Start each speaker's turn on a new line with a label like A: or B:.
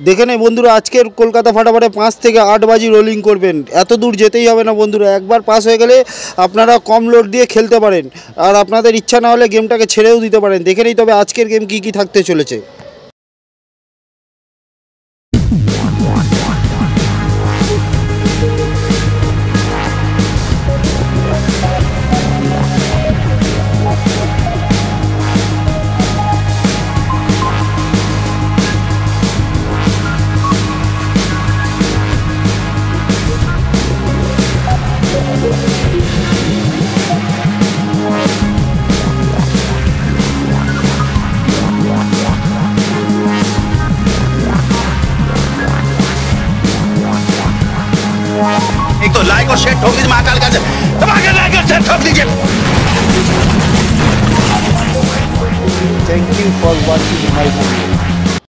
A: দেখে নে বন্ধুরা, আজকের কলকাতা ফাটাফাটে 5 থেকে 8 বাজি রোলিং করবেন। এত দূর যেতেই হবে না বন্ধুরা, একবার পাস হয়ে গেলে আপনারা কম লোড দিয়ে খেলতে পারেন, আর আপনাদের ইচ্ছা না হলে গেমটাকে ছেড়েও দিতে পারেন। দেখে নেই তবে আজকের গেম কি কি থাকতে চলেছে।
B: एक तो लाइक और शेयर ठोक दीजिए महाकाल का धमाके, लाइक और शेयर ठोक दीजिए।
A: Thank you for watching my video.